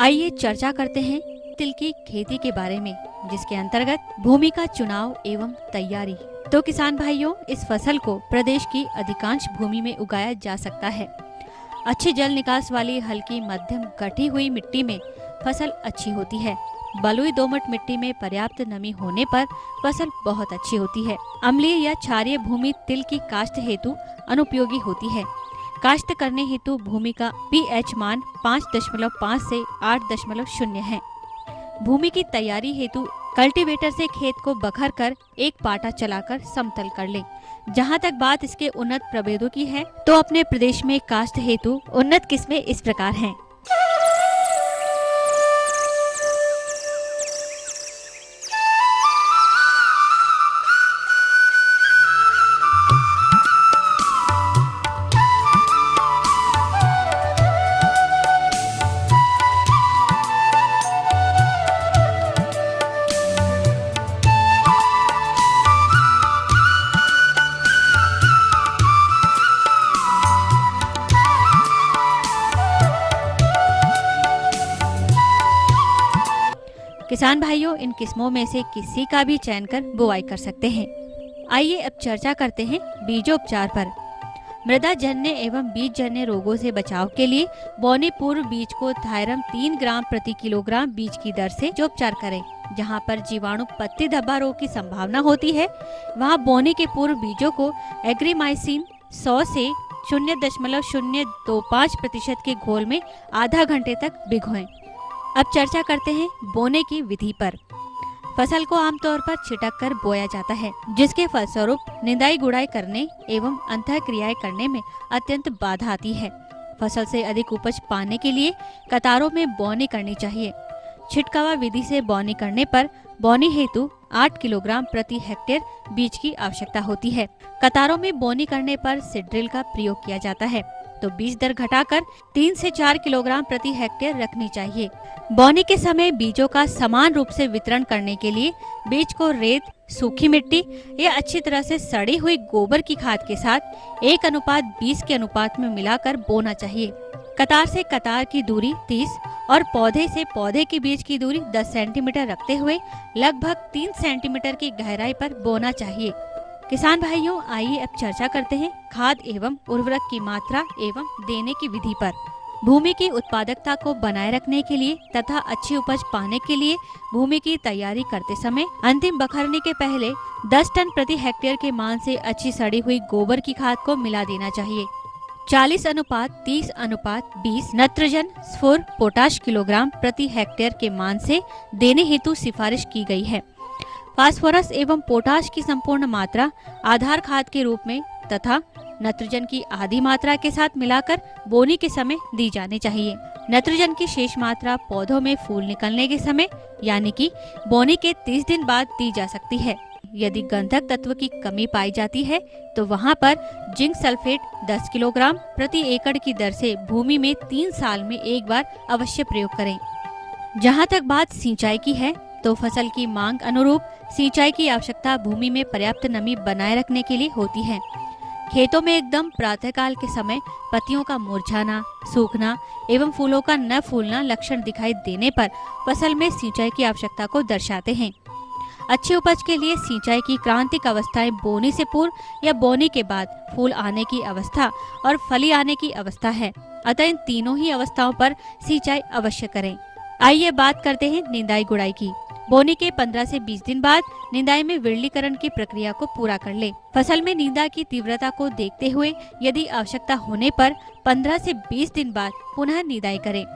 आइए चर्चा करते हैं तिल की खेती के बारे में, जिसके अंतर्गत भूमि का चुनाव एवं तैयारी। तो किसान भाइयों, इस फसल को प्रदेश की अधिकांश भूमि में उगाया जा सकता है। अच्छे जल निकास वाली हल्की मध्यम गठी हुई मिट्टी में फसल अच्छी होती है। बलुई दोमट मिट्टी में पर्याप्त नमी होने पर फसल बहुत अच्छी होती है। अम्लीय या क्षारीय भूमि तिल की काश्त हेतु अनुपयोगी होती है। काश्त करने हेतु भूमि का पीएच मान 5.5 से 8.0 है। भूमि की तैयारी हेतु कल्टीवेटर से खेत को बखर कर एक पाटा चलाकर समतल कर लें। जहां तक बात इसके उन्नत प्रभेदों की है, तो अपने प्रदेश में काश्त हेतु उन्नत किस्में इस प्रकार हैं। किसान भाइयों, इन किस्मों में से किसी का भी चयन कर बुआई कर सकते हैं। आइए अब चर्चा करते हैं बीजोपचार पर। मृदा जन्य एवं बीज जन्य रोगों से बचाव के लिए बोने पूर्व बीज को थायरम 3 ग्राम प्रति किलोग्राम बीज की दर से बीजोपचार करें। जहां पर जीवाणु पत्ती धब्बा रोग की संभावना होती है, वहां बोने के पूर्व बीजों को एग्रीमाइसिन 100 से 0.025% के घोल में आधा घंटे तक भिगोएं। अब चर्चा करते हैं बोने की विधि पर। फसल को आमतौर पर छिटक कर बोया जाता है, जिसके फलस्वरूप निंदाई गुड़ाई करने एवं अंतः क्रियाएं करने में अत्यंत बाधा आती है। फसल से अधिक उपज पाने के लिए कतारों में बोनी करनी चाहिए। छिटकावा विधि से बोनी करने पर बोनी हेतु 8 किलोग्राम प्रति हेक्टेयर बीज की आवश्यकता होती है। कतारों में बोनी करने पर सीड्रिल का प्रयोग किया जाता है, तो बीज दर घटाकर 3 से 4 किलोग्राम प्रति हेक्टेयर रखनी चाहिए। बोनी के समय बीजों का समान रूप से वितरण करने के लिए बीज को रेत, सूखी मिट्टी या अच्छी तरह से सड़ी हुई गोबर की खाद के साथ 1:20 के अनुपात में मिलाकर बोना चाहिए। कतार से कतार की दूरी 30 और पौधे से पौधे के बीच की दूरी 10 सेंटीमीटर रखते हुए लगभग 3 सेंटीमीटर की गहराई पर बोना चाहिए। किसान भाइयों, आइए अब चर्चा करते हैं खाद एवं उर्वरक की मात्रा एवं देने की विधि पर। भूमि की उत्पादकता को बनाए रखने के लिए तथा अच्छी उपज पाने के लिए भूमि की तैयारी करते समय अंतिम बखरने के पहले 10 टन प्रति हेक्टेयर के मान से अच्छी सड़ी हुई गोबर की खाद को मिला देना चाहिए। 40:30:20 नत्रजन, स्फुर, पोटाश किलोग्राम प्रति हेक्टेयर के मान से देने हेतु सिफारिश की गई है। फास्फोरस एवं पोटाश की संपूर्ण मात्रा आधार खाद के रूप में तथा नत्रजन की आधी मात्रा के साथ मिलाकर बोनी के समय दी जानी चाहिए। नत्रजन की शेष मात्रा पौधों में फूल निकलने के समय यानी कि बोनी के 30 दिन बाद दी जा सकती है। यदि गंधक तत्व की कमी पाई जाती है तो वहां पर जिंक सल्फेट 10 किलोग्राम प्रति एकड़ की दर से भूमि में 3 साल में एक बार अवश्य प्रयोग करें। जहां तक बात सिंचाई की है, तो फसल की मांग अनुरूप सिंचाई की आवश्यकता भूमि में पर्याप्त नमी बनाए रखने के लिए होती है। खेतों में एकदम प्रातःकाल के समय पत्तियों का मुरझाना, सूखना एवं फूलों का न फूलना लक्षण दिखाई देने पर फसल में सिंचाई की आवश्यकता को दर्शाते हैं। अच्छी उपज के लिए सिंचाई की क्रांतिक अवस्थाएं बोनी से पूर्व या बोनी के बाद फूल आने की अवस्था और फली आने की अवस्था है। अतः इन तीनों ही अवस्थाओं पर सिंचाई अवश्य करें। आइए बात करते हैं निंदाई गुड़ाई की। बोनी के 15 से 20 दिन बाद निंदाई में विरलीकरण की प्रक्रिया को पूरा कर ले। फसल में निंदा की तीव्रता को देखते हुए यदि आवश्यकता होने पर 15 से 20 दिन बाद पुनः निंदाई करें।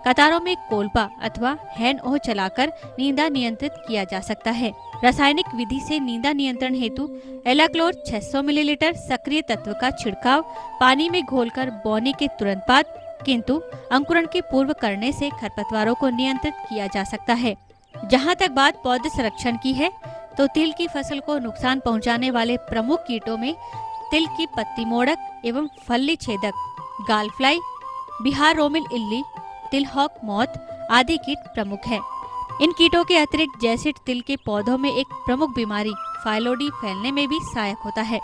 कतारों में कोल्पा अथवा हैंड ओह चलाकर नींदा नियंत्रित किया जा सकता है। रासायनिक विधि से नींदा नियंत्रण हेतु एलाक्लोर 600 मिलीलीटर सक्रिय तत्व का छिड़काव पानी में घोलकर बोनी के तुरंत बाद, किंतु अंकुरण के पूर्व करने से खरपतवारों को नियंत्रित किया जा सकता है। जहां तक बात पौधे संरक्षण की है, तो तिल की फसल को नुकसान पहुंचाने वाले प्रमुख कीटों में तिल की पत्ती मोड़क एवं फल्ली छेदक, गाल फ्लाई, बिहार रोमिल इल्ली, तिलहॉक मौत आदि कीट प्रमुख है। इन कीटों के अतिरिक्त जैसिड तिल के पौधों में एक प्रमुख बीमारी फाइलोडी फैलने में भी सहायक होता है।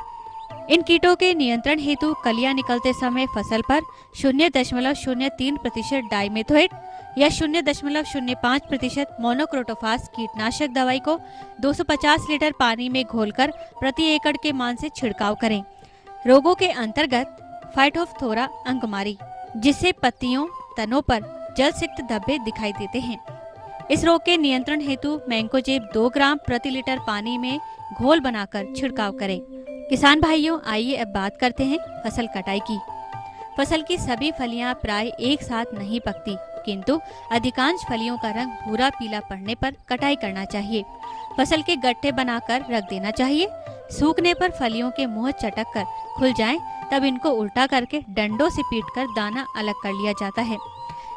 इन कीटों के नियंत्रण हेतु कलियां निकलते समय फसल पर 0.03% डाइमेथोएट या 0.05% मोनोक्रोटोफास कीटनाशक दवाई को 250 लीटर पानी में घोलकर प्रति एकड़ के मान से छिड़काव करें। रोगों के अंतर्गत फाइटोफथोरा अंकमारी, जिससे पत्तियों, तनों पर जल सिक्त धब्बे दिखाई देते हैं। इस रोग के नियंत्रण हेतु मैंकोजेब 2 ग्राम प्रति लीटर पानी में घोल बनाकर छिड़काव करें। किसान भाइयों, आइए अब बात करते हैं फसल कटाई की। फसल की सभी फलियां प्राय एक साथ नहीं पकती, किंतु अधिकांश फलियों का रंग भूरा पीला पड़ने पर कटाई करना चाहिए। फसल के गट्ठे बनाकर रख देना चाहिए। सूखने पर फलियों के मुंह चटक कर खुल जाएं, तब इनको उल्टा करके डंडों से पीटकर दाना अलग कर लिया जाता है।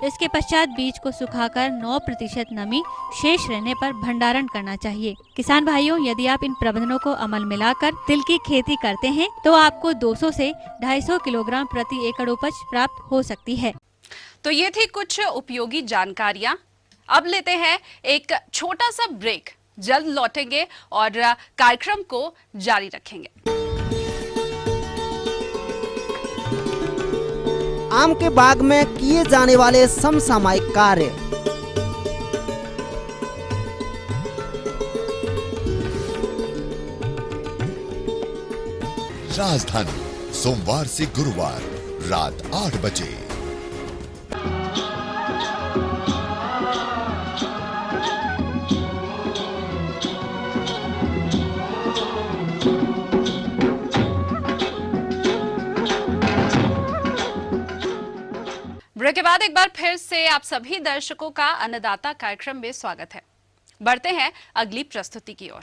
इसके पश्चात बीज को सुखाकर 9% नमी शेष रहने पर भंडारण करना चाहिए। किसान भाइयों, यदि आप इन प्रबंधनों को अमल में लाकर तिल की खेती करते हैं तो आपको 200 से 250 किलोग्राम प्रति एकड़ उपज प्राप्त हो सकती है। तो ये थी कुछ उपयोगी जानकारियां। अब लेते हैं एक छोटा सा ब्रेक, जल्द लौटेंगे और कार्यक्रम को जारी रखेंगे। आम के बाग में किए जाने वाले समसामयिक कार्य। राजधानी सोमवार से गुरुवार रात 8 बजे। ब्रेक के बाद एक बार फिर से आप सभी दर्शकों का अन्नदाता कार्यक्रम में स्वागत है। बढ़ते हैं अगली प्रस्तुति की ओर।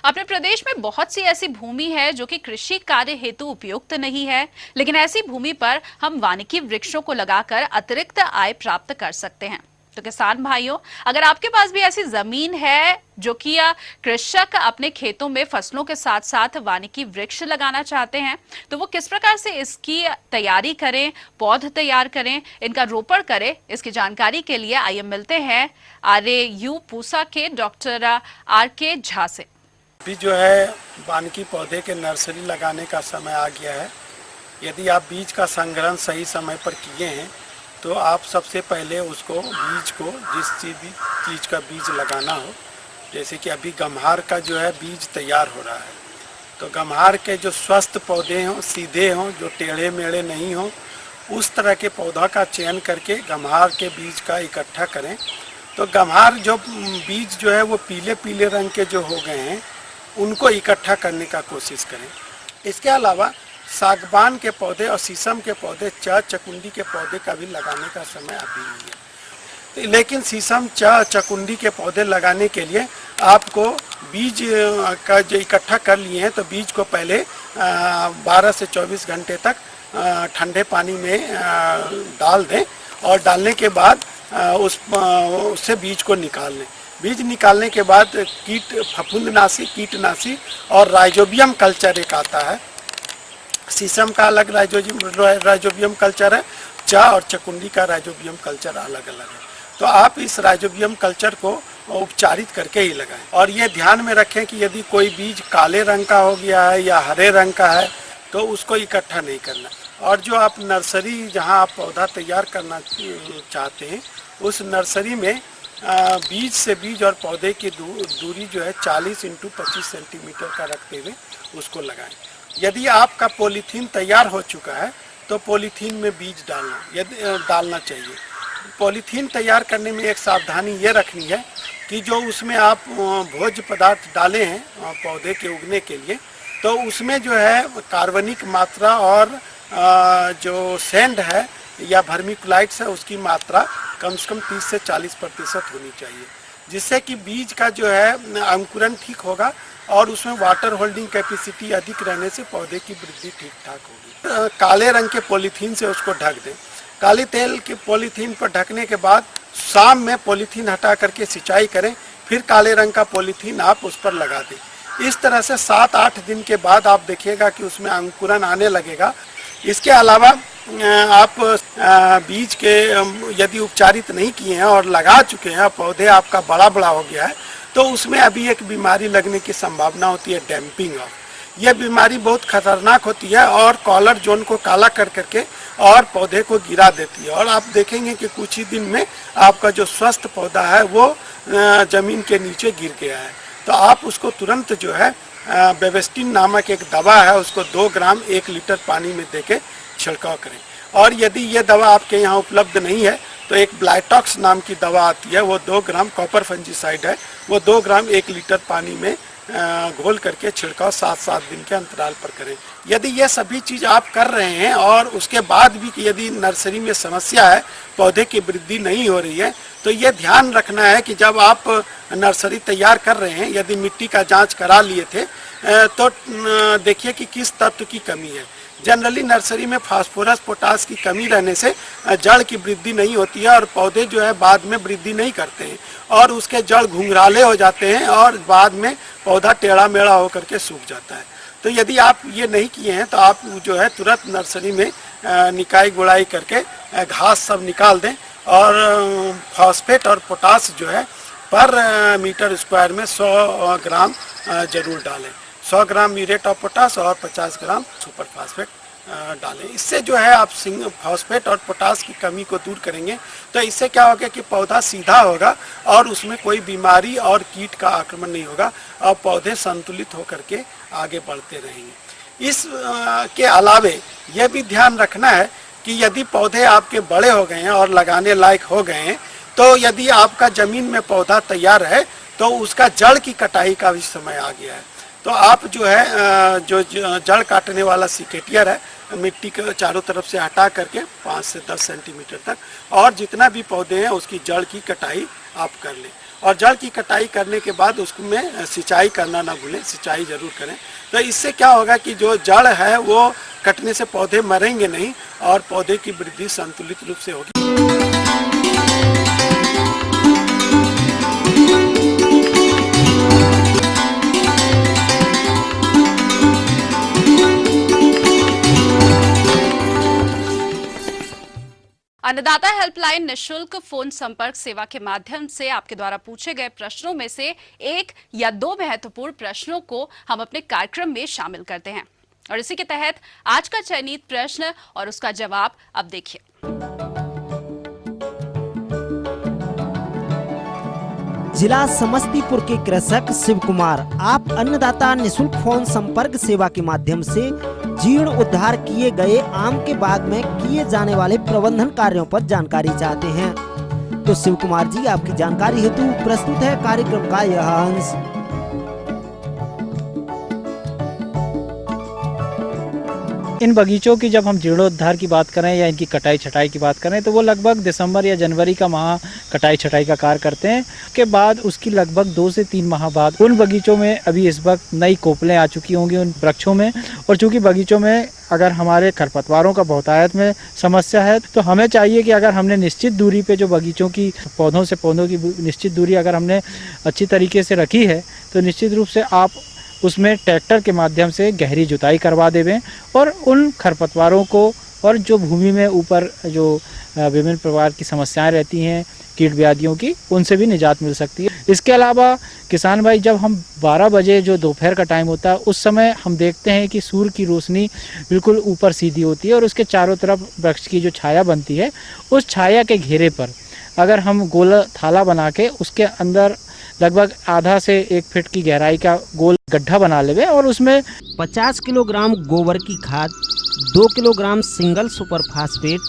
अपने प्रदेश में बहुत सी ऐसी भूमि है जो कि कृषि कार्य हेतु उपयुक्त नहीं है, लेकिन ऐसी भूमि पर हम वानिकी वृक्षों को लगाकर अतिरिक्त आय प्राप्त कर सकते हैं। तो किसान भाइयों, अगर आपके पास भी ऐसी जमीन है जो कि कृषक अपने खेतों में फसलों के साथ साथ वानिकी वृक्ष लगाना चाहते हैं, तो वो किस प्रकार से इसकी तैयारी करें, पौध तैयार करें, इनका रोपण करें, इसकी जानकारी के लिए आइए मिलते हैं RAU पूसा के डॉक्टर RK झा से। अभी जो है वानिकी पौधे के नर्सरी लगाने का समय आ गया है। यदि आप बीज का संग्रहण सही समय पर किए हैं तो आप सबसे पहले उसको बीज को जिस चीज़ का बीज लगाना हो, जैसे कि अभी गम्हार का जो है बीज तैयार हो रहा है, तो गम्हार के जो स्वस्थ पौधे हों, सीधे हों, जो टेढ़े मेढ़े नहीं हों, उस तरह के पौधा का चयन करके गम्हार के बीज का इकट्ठा करें। तो गम्हार जो बीज जो है वो पीले पीले रंग के जो हो गए हैं उनको इकट्ठा करने का कोशिश करें। इसके अलावा सागवान के पौधे और शीशम के पौधे, चकुंडी के पौधे का भी लगाने का समय अभी नहीं है। लेकिन शीशम, चकुंडी के पौधे लगाने के लिए आपको बीज का जो इकट्ठा कर लिए हैं तो बीज को पहले 12 से 24 घंटे तक ठंडे पानी में डाल दें और डालने के बाद उससे बीज को निकाल लें। बीज निकालने के बाद फफूंदनाशी, कीटनाशी और राइजोबियम कल्चर एक आता है। शीशम का अलग राइजोबियम कल्चर है, और चकुंडी का राइजोबियम कल्चर अलग अलग है। तो आप इस राइजोबियम कल्चर को उपचारित करके ही लगाएं। और ये ध्यान में रखें कि यदि कोई बीज काले रंग का हो गया है या हरे रंग का है तो उसको इकट्ठा नहीं करना। और जो आप नर्सरी जहां आप पौधा तैयार करना चाहते हैं उस नर्सरी में बीज से बीज और पौधे की दूरी जो है 40 × 25 सेंटीमीटर का रखते हुए उसको लगाएं। यदि आपका पॉलीथीन तैयार हो चुका है तो पॉलीथीन में बीज डालना चाहिए। पॉलीथीन तैयार करने में एक सावधानी ये रखनी है कि जो उसमें आप भोज्य पदार्थ डाले हैं पौधे के उगने के लिए, तो उसमें जो है कार्बनिक मात्रा और जो सैंड है या वर्मीक्लाइट्स है उसकी मात्रा कम से कम 30 से 40% होनी चाहिए, जिससे कि बीज का जो है अंकुरण ठीक होगा और उसमें वाटर होल्डिंग कैपेसिटी अधिक रहने से पौधे की वृद्धि ठीक ठाक होगी। काले रंग के पॉलीथीन से उसको ढक दें। काले तेल के पॉलीथीन पर ढकने के बाद शाम में पॉलीथीन हटा करके सिंचाई करें, फिर काले रंग का पॉलीथीन आप उस पर लगा दें। इस तरह से 7-8 दिन के बाद आप देखिएगा कि उसमें अंकुरण आने लगेगा। इसके अलावा आप बीज के यदि उपचारित नहीं किए हैं और लगा चुके हैं, पौधे आपका बड़ा बड़ा हो गया है, तो उसमें अभी एक बीमारी लगने की संभावना होती है, डैम्पिंग ऑफ। यह बीमारी बहुत खतरनाक होती है और कॉलर जोन को काला कर करके और पौधे को गिरा देती है। और आप देखेंगे कि कुछ ही दिन में आपका जो स्वस्थ पौधा है वो जमीन के नीचे गिर गया है। तो आप उसको तुरंत जो है बेवेस्टिन नामक एक दवा है, उसको 2 ग्राम 1 लीटर पानी में देके छिड़काव करें। और यदि ये दवा आपके यहाँ उपलब्ध नहीं है तो एक ब्लाइटॉक्स नाम की दवा आती है, वो 2 ग्राम कॉपर फंजीसाइड है, वो 2 ग्राम 1 लीटर पानी में घोल करके छिड़काव 7-7 दिन के अंतराल पर करें। यदि ये सभी चीज़ आप कर रहे हैं और उसके बाद भी यदि नर्सरी में समस्या है, पौधे की वृद्धि नहीं हो रही है, तो ये ध्यान रखना है कि जब आप नर्सरी तैयार कर रहे हैं, यदि मिट्टी का जांच करा लिए थे तो देखिए कि किस तत्व की कमी है। जनरली नर्सरी में फास्फोरस पोटास की कमी रहने से जड़ की वृद्धि नहीं होती है और पौधे जो है बाद में वृद्धि नहीं करते हैं और उसके जड़ घुंघराले हो जाते हैं और बाद में पौधा टेढ़ा मेढ़ा होकर के सूख जाता है। तो यदि आप ये नहीं किए हैं तो आप जो है तुरंत नर्सरी में निकाई गुड़ाई करके घास सब निकाल दें और फॉस्फेट और पोटास जो है पर मीटर स्क्वायर में 100 ग्राम जरूर डालें। 100 ग्राम म्यूरेट ऑफ पोटास और 50 ग्राम सुपर फास्फेट डालें। इससे जो है आप फॉस्फेट और पोटास की कमी को दूर करेंगे तो इससे क्या होगा कि पौधा सीधा होगा और उसमें कोई बीमारी और कीट का आक्रमण नहीं होगा और पौधे संतुलित होकर के आगे बढ़ते रहेंगे। इस के अलावे यह भी ध्यान रखना है कि यदि पौधे आपके बड़े हो गए हैं और लगाने लायक हो गए हैं, तो यदि आपका ज़मीन में पौधा तैयार है तो उसका जड़ की कटाई का भी समय आ गया है। तो आप जो है जो जड़ काटने वाला सिकेटियर है, मिट्टी के चारों तरफ से हटा करके 5 से 10 सेंटीमीटर तक और जितना भी पौधे हैं उसकी जड़ की कटाई आप कर लें। और जड़ की कटाई करने के बाद उसमें सिंचाई करना ना भूलें, सिंचाई जरूर करें। तो इससे क्या होगा कि जो जड़ है वो कटने से पौधे मरेंगे नहीं और पौधे की वृद्धि संतुलित रूप से होगी। अन्नदाता हेल्पलाइन निशुल्क फोन संपर्क सेवा के माध्यम से आपके द्वारा पूछे गए प्रश्नों में से 1 या 2 महत्वपूर्ण प्रश्नों को हम अपने कार्यक्रम में शामिल करते हैं और इसी के तहत आज का चयनित प्रश्न और उसका जवाब अब देखिए। जिला समस्तीपुर के कृषक शिव कुमार, आप अन्नदाता निशुल्क फोन संपर्क सेवा के माध्यम से जीर्ण उद्धार किए गए आम के बाग में किए जाने वाले प्रबंधन कार्यों पर जानकारी चाहते हैं। तो शिव कुमार जी, आपकी जानकारी हेतु प्रस्तुत है कार्यक्रम का यह अंश। इन बगीचों की जब हम जीर्णोद्धार की बात करें या इनकी कटाई छटाई की बात करें तो वो लगभग दिसंबर या जनवरी का माह कटाई छटाई का कार्य करते हैं। के बाद उसकी लगभग 2 से 3 माह बाद उन बगीचों में अभी इस वक्त नई कोपलें आ चुकी होंगी उन वृक्षों में, और चूंकि बगीचों में अगर हमारे खरपतवारों का बहुतायत में समस्या है तो हमें चाहिए कि अगर हमने निश्चित दूरी पे जो बगीचों की पौधों से पौधों की निश्चित दूरी अगर हमने अच्छी तरीके से रखी है तो निश्चित रूप से आप उसमें ट्रैक्टर के माध्यम से गहरी जुताई करवा देवें और उन खरपतवारों को और जो भूमि में ऊपर जो विभिन्न प्रकार की समस्याएं रहती हैं कीट व्याधियों की, उनसे भी निजात मिल सकती है। इसके अलावा किसान भाई, जब हम 12 बजे जो दोपहर का टाइम होता है उस समय हम देखते हैं कि सूर्य की रोशनी बिल्कुल ऊपर सीधी होती है और उसके चारों तरफ वृक्ष की जो छाया बनती है, उस छाया के घेरे पर अगर हम गोल थाला बना के उसके अंदर लगभग आधा से 1 फीट की गहराई का गोल गड्ढा बना लेवे और उसमें 50 किलोग्राम गोबर की खाद, 2 kilogram single super phosphate,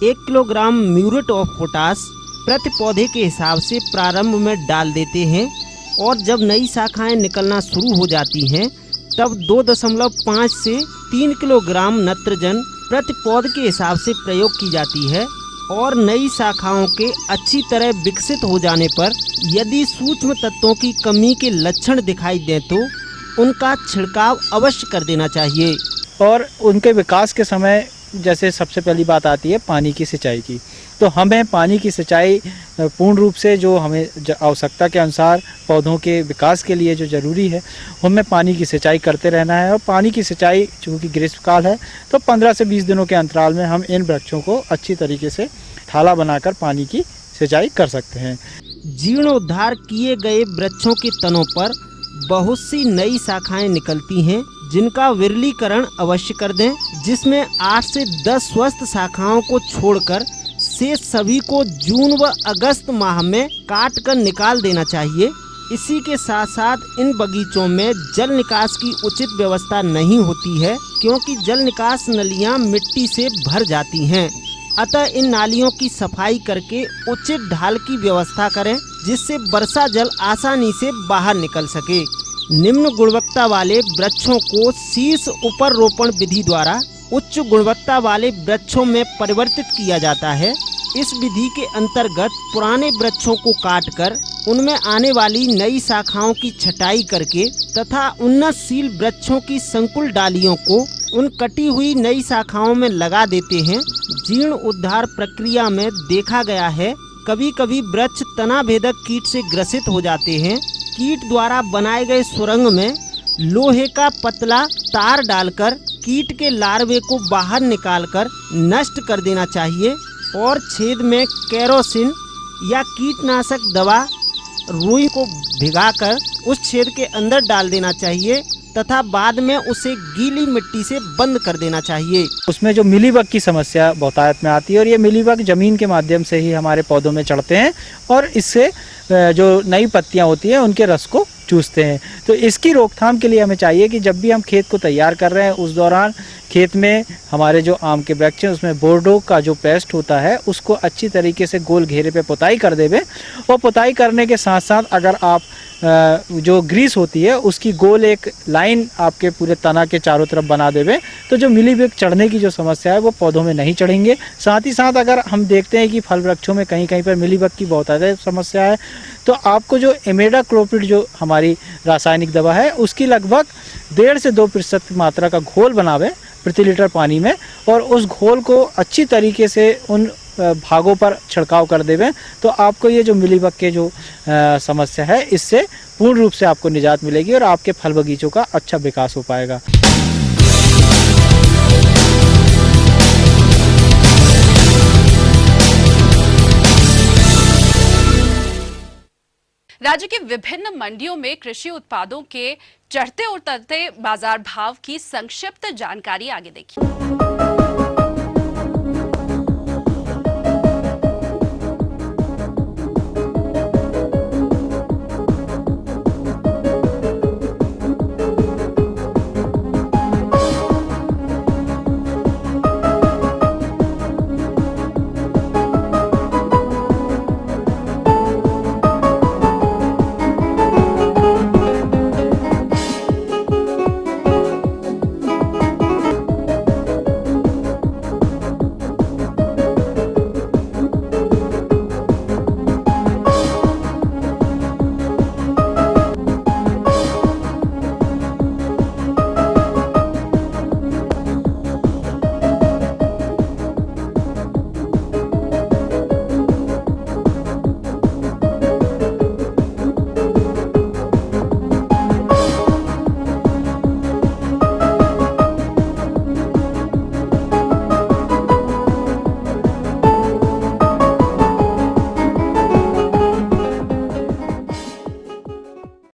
1 kilogram muriate of potash प्रति पौधे के हिसाब से प्रारंभ में डाल देते हैं और जब नई शाखाएं निकलना शुरू हो जाती हैं तब 2.5 से 3 किलोग्राम नत्रजन प्रति पौधे के हिसाब से प्रयोग की जाती है। और नई शाखाओं के अच्छी तरह विकसित हो जाने पर यदि सूक्ष्म तत्वों की कमी के लक्षण दिखाई दें तो उनका छिड़काव अवश्य कर देना चाहिए। और उनके विकास के समय जैसे सबसे पहली बात आती है पानी की सिंचाई की। तो हमें पानी की सिंचाई पूर्ण रूप से जो हमें आवश्यकता के अनुसार पौधों के विकास के लिए जो ज़रूरी है, हमें पानी की सिंचाई करते रहना है। और पानी की सिंचाई चूँकि ग्रीष्मकाल है तो 15 से 20 दिनों के अंतराल में हम इन वृक्षों को अच्छी तरीके से थाला बनाकर पानी की सिंचाई कर सकते हैं। जीर्णोद्धार किए गए वृक्षों के तनों पर बहुत सी नई शाखाएं निकलती हैं, जिनका विरलीकरण अवश्य कर दें, जिसमें 8 से 10 स्वस्थ शाखाओं को छोड़कर शेष सभी को जून व अगस्त माह में काट कर निकाल देना चाहिए। इसी के साथ साथ इन बगीचों में जल निकास की उचित व्यवस्था नहीं होती है, क्योंकि जल निकास नलियां मिट्टी से भर जाती हैं। अतः इन नालियों की सफाई करके उचित ढाल की व्यवस्था करें, जिससे वर्षा जल आसानी से बाहर निकल सके। निम्न गुणवत्ता वाले वृक्षों को शीर्ष ऊपर रोपण विधि द्वारा उच्च गुणवत्ता वाले वृक्षों में परिवर्तित किया जाता है। इस विधि के अंतर्गत पुराने वृक्षों को काटकर उनमें आने वाली नई शाखाओं की छटाई करके तथा उन्नतशील वृक्षों की संकुल डालियों को उन कटी हुई नई शाखाओं में लगा देते हैं। जीर्ण उद्धार प्रक्रिया में देखा गया है, कभी कभी वृक्ष तना भेदक कीट से ग्रसित हो जाते हैं। कीट द्वारा बनाए गए सुरंग में लोहे का पतला तार डालकर कीट के लार्वे को बाहर निकालकर नष्ट कर देना चाहिए और छेद में केरोसिन या कीटनाशक दवा रुई को भिगाकर उस छेद के अंदर डाल देना चाहिए तथा बाद में उसे गीली मिट्टी से बंद कर देना चाहिए। उसमें जो मिलीबग की समस्या बहुतायत में आती है और ये मिलीबग जमीन के माध्यम से ही हमारे पौधों में चढ़ते हैं और इससे जो नई पत्तियां होती हैं उनके रस को चूसते हैं। तो इसकी रोकथाम के लिए हमें चाहिए कि जब भी हम खेत को तैयार कर रहे हैं उस दौरान खेत में हमारे जो आम के वृक्ष हैं उसमें बोर्डो का जो पेस्ट होता है उसको अच्छी तरीके से गोल घेरे पे पुताई कर देवे। और पुताई करने के साथ साथ अगर आप जो ग्रीस होती है उसकी गोल एक लाइन आपके पूरे तना के चारों तरफ बना देवे, तो जो मिलीबग चढ़ने की जो समस्या है वो पौधों में नहीं चढ़ेंगे। साथ ही साथ अगर हम देखते हैं कि फल वृक्षों में कहीं कहीं पर मिलीबग की बहुत ज़्यादा समस्या है, तो आपको जो इमिडाक्लोप्रिड जो हमारी रासायनिक दवा है उसकी लगभग 1.5 से 2% मात्रा का घोल बनावे प्रति लीटर पानी में और उस घोल को अच्छी तरीके से उन भागों पर छिड़काव कर देवें, तो आपको ये जो मिलीबग के जो समस्या है इससे पूर्ण रूप से आपको निजात मिलेगी और आपके फल बगीचों का अच्छा विकास हो पाएगा। राज्य के विभिन्न मंडियों में कृषि उत्पादों के चढ़ते और उतरते बाजार भाव की संक्षिप्त जानकारी आगे देखिए।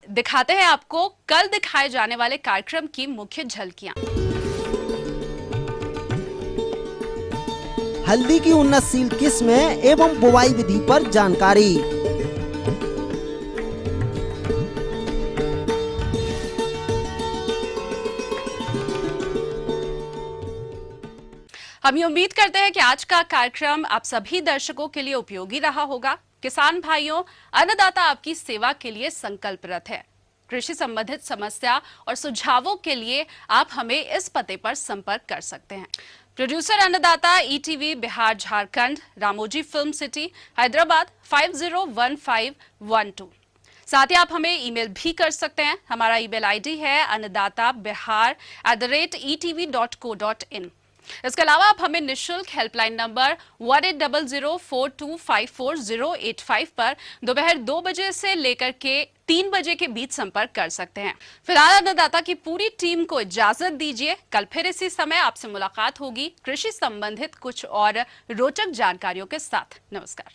दिखाते हैं आपको कल दिखाए जाने वाले कार्यक्रम की मुख्य झलकियां। हल्दी की उन्नतशील किस्में एवं बुवाई विधि पर जानकारी। हम ये उम्मीद करते हैं कि आज का कार्यक्रम आप सभी दर्शकों के लिए उपयोगी रहा होगा। किसान भाइयों, अन्नदाता आपकी सेवा के लिए संकल्परत है। कृषि संबंधित समस्या और सुझावों के लिए आप हमें इस पते पर संपर्क कर सकते हैं। प्रोड्यूसर अन्नदाता, ETV Bihar Jharkhand, Ramoji film city, Hyderabad 501512। साथ ही आप हमें ईमेल भी कर सकते हैं। हमारा ईमेल आईडी है अन्नदाता bihar@etv.co.in। इसके अलावा आप हमें निशुल्क हेल्पलाइन नंबर 1800425408 पर दोपहर 2 बजे से लेकर के 3 बजे के बीच संपर्क कर सकते हैं। फिलहाल अन्नदाता की पूरी टीम को इजाजत दीजिए। कल फिर इसी समय आपसे मुलाकात होगी कृषि संबंधित कुछ और रोचक जानकारियों के साथ। नमस्कार।